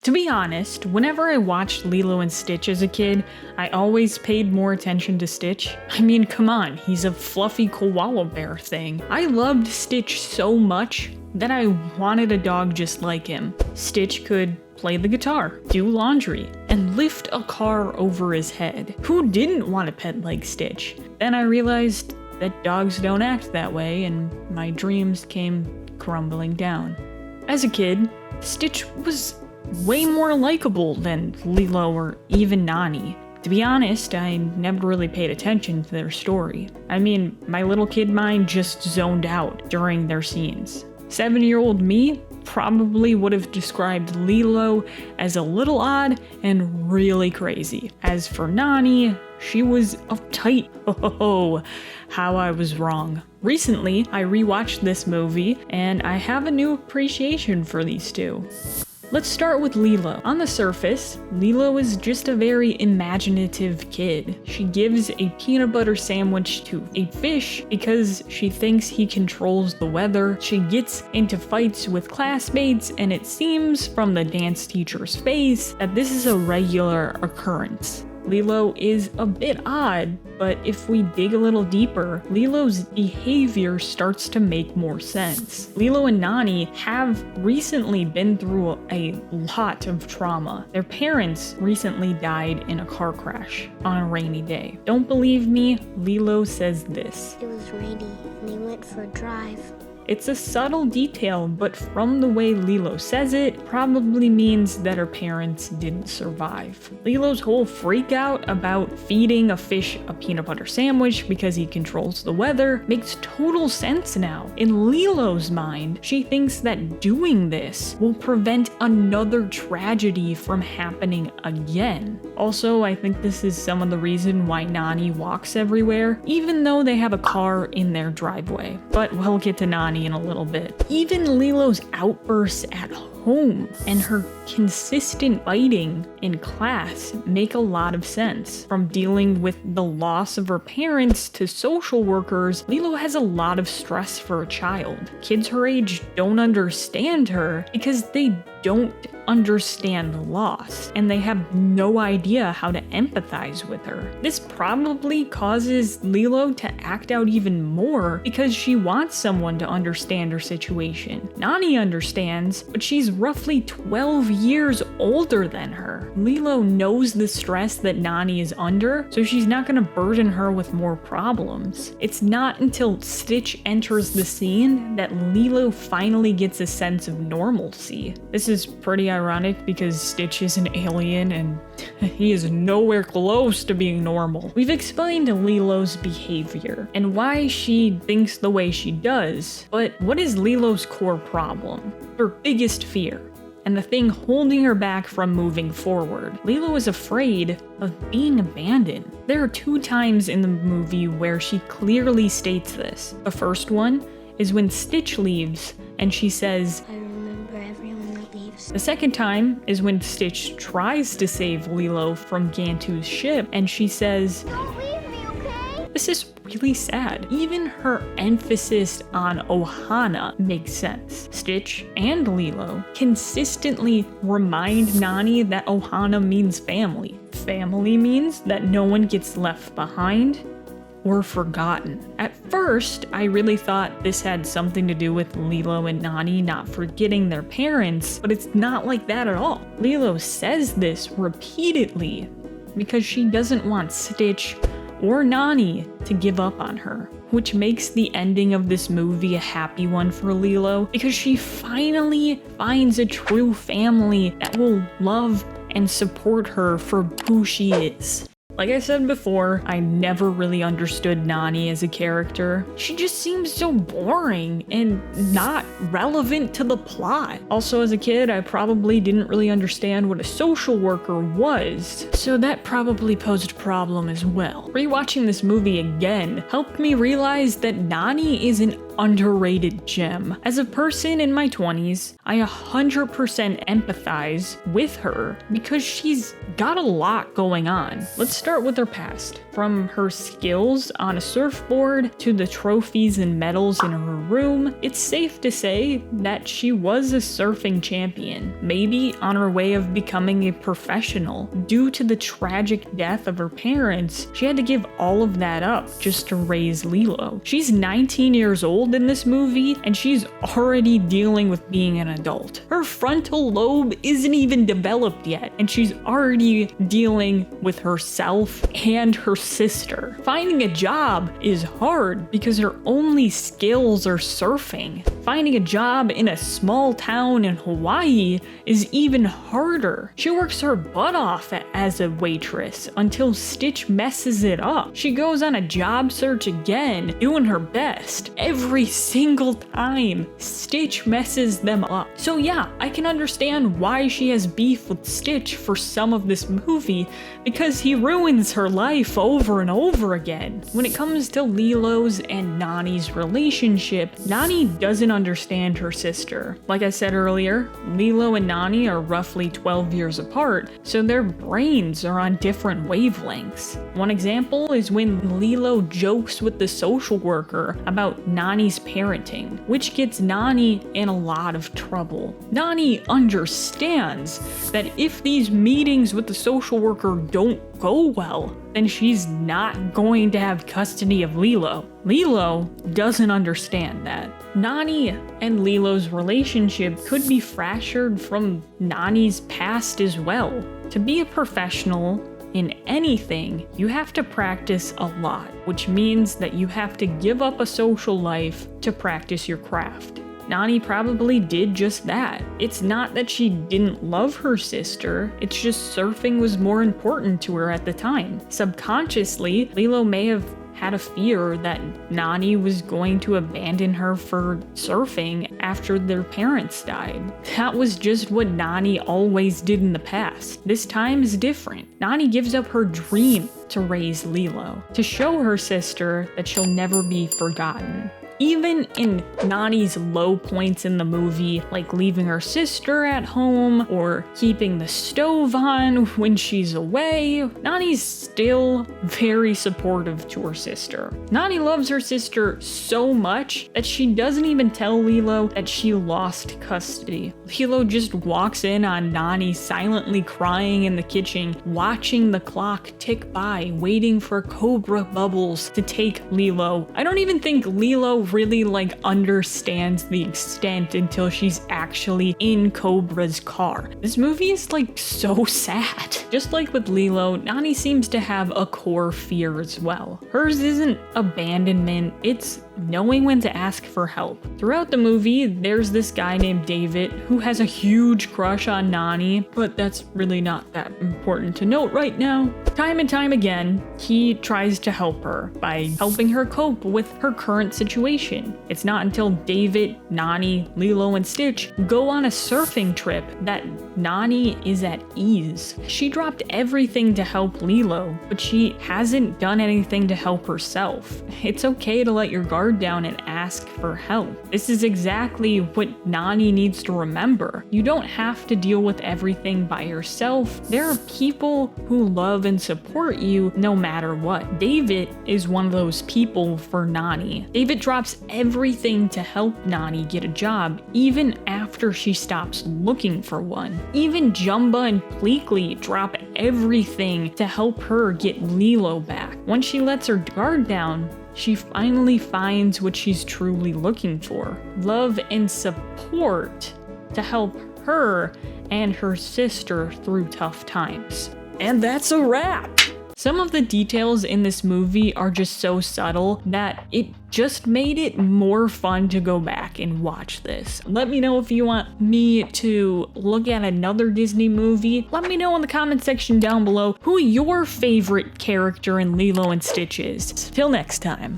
To be honest, whenever I watched Lilo and Stitch as a kid, I always paid more attention to Stitch. I mean, come on, he's a fluffy koala bear thing. I loved Stitch so much that I wanted a dog just like him. Stitch could play the guitar, do laundry, and lift a car over his head. Who didn't want a pet like Stitch? Then I realized that dogs don't act that way, and my dreams came crumbling down. As a kid, Stitch was way more likable than Lilo or even Nani. To be honest, I never really paid attention to their story. I mean, my little kid mind just zoned out during their scenes. 7-year-old me probably would have described Lilo as a little odd and really crazy. As for Nani, she was uptight. Oh, how I was wrong. Recently, I rewatched this movie and I have a new appreciation for these two. Let's start with Lilo. On the surface, Lilo is just a very imaginative kid. She gives a peanut butter sandwich to a fish because she thinks he controls the weather. She gets into fights with classmates, and it seems from the dance teacher's face that this is a regular occurrence. Lilo is a bit odd, but if we dig a little deeper, Lilo's behavior starts to make more sense. Lilo and Nani have recently been through a lot of trauma. Their parents recently died in a car crash on a rainy day. Don't believe me? Lilo says this. It was rainy and they went for a drive. It's a subtle detail, but from the way Lilo says it, probably means that her parents didn't survive. Lilo's whole freak out about feeding a fish a peanut butter sandwich because he controls the weather makes total sense now. In Lilo's mind, she thinks that doing this will prevent another tragedy from happening again. Also, I think this is some of the reason why Nani walks everywhere, even though they have a car in their driveway. But we'll get to Nani in a little bit. Even Lilo's outbursts at home and her consistent fighting in class make a lot of sense. From dealing with the loss of her parents to social workers, Lilo has a lot of stress for a child. Kids her age don't understand her because they don't understand loss, and they have no idea how to empathize with her. This probably causes Lilo to act out even more because she wants someone to understand her situation. Nani understands, but she's roughly 12 years older than her. Lilo knows the stress that Nani is under, so she's not gonna burden her with more problems. It's not until Stitch enters the scene that Lilo finally gets a sense of normalcy. This is pretty ironic because Stitch is an alien and he is nowhere close to being normal. We've explained Lilo's behavior and why she thinks the way she does, but what is Lilo's core problem? Her biggest fear, and the thing holding her back from moving forward. Lilo is afraid of being abandoned. There are 2 times in the movie where she clearly states this. The first one is when Stitch leaves and she says, I remember everyone that leaves. the second time is when Stitch tries to save Lilo from Gantu's ship and she says, Don't leave me, okay? this is really sad. Even her emphasis on Ohana makes sense. Stitch and Lilo consistently remind Nani that Ohana means family. Family means that no one gets left behind or forgotten. At first, I really thought this had something to do with Lilo and Nani not forgetting their parents, but it's not like that at all. Lilo says this repeatedly because she doesn't want Stitch or Nani to give up on her, which makes the ending of this movie a happy one for Lilo because she finally finds a true family that will love and support her for who she is. Like I said before, I never really understood Nani as a character. She just seems so boring and not relevant to the plot. Also, as a kid, I probably didn't really understand what a social worker was, so that probably posed a problem as well. Rewatching this movie again helped me realize that Nani is an underrated gem. As a person in my 20s, I 100% empathize with her because she's got a lot going on. Let's start start with her past. From her skills on a surfboard to the trophies and medals in her room, it's safe to say that she was a surfing champion, maybe on her way of becoming a professional. Due to the tragic death of her parents, she had to give all of that up just to raise Lilo. She's 19 years old in this movie, and she's already dealing with being an adult. Her frontal lobe isn't even developed yet, and she's already dealing with herself and her sister. Finding a job is hard because her only skills are surfing. Finding a job in a small town in Hawaii is even harder. She works her butt off as a waitress until Stitch messes it up. She goes on a job search again, doing her best. Every single time, Stitch messes them up. So yeah, I can understand why she has beef with Stitch for some of this movie, because he ruins her life over and over again. When it comes to Lilo's and Nani's relationship, Nani doesn't understand her sister. Like I said earlier, Lilo and Nani are roughly 12 years apart, so their brains are on different wavelengths. One example is when Lilo jokes with the social worker about Nani's parenting, which gets Nani in a lot of trouble. Nani understands that if these meetings with the social worker don't go well, then she's not going to have custody of Lilo. Lilo doesn't understand that. Nani and Lilo's relationship could be fractured from Nani's past as well. To be a professional in anything, you have to practice a lot, which means that you have to give up a social life to practice your craft. Nani probably did just that. It's not that she didn't love her sister, it's just surfing was more important to her at the time. Subconsciously, Lilo may have had a fear that Nani was going to abandon her for surfing after their parents died. That was just what Nani always did in the past. This time is different. Nani gives up her dream to raise Lilo, to show her sister that she'll never be forgotten. Even in Nani's low points in the movie, like leaving her sister at home or keeping the stove on when she's away, Nani's still very supportive to her sister. Nani loves her sister so much that she doesn't even tell Lilo that she lost custody. Lilo just walks in on Nani silently crying in the kitchen, watching the clock tick by, waiting for Cobra Bubbles to take Lilo. I don't even think Lilo really understands the extent until she's actually in Cobra's car. This movie is so sad. Just like with Lilo, Nani seems to have a core fear as well. Hers isn't abandonment, it's knowing when to ask for help. Throughout the movie, there's this guy named David who has a huge crush on Nani, but that's really not that important to note right now. Time and time again, he tries to help her by helping her cope with her current situation. It's not until David, Nani, Lilo, and Stitch go on a surfing trip that Nani is at ease. She dropped everything to help Lilo, but she hasn't done anything to help herself. It's okay to let your guard down and ask for help. This is exactly what Nani needs to remember. You don't have to deal with everything by yourself. There are people who love and support you no matter what. David is one of those people for Nani. David drops everything to help Nani get a job, even after she stops looking for one. Even Jumba and Pleakley drop everything to help her get Lilo back. Once she lets her guard down, she finally finds what she's truly looking for: love and support to help her and her sister through tough times. And that's a wrap! Some of the details in this movie are just so subtle that it just made it more fun to go back and watch this. Let me know if you want me to look at another Disney movie. Let me know in the comment section down below who your favorite character in Lilo and Stitch is. Till next time.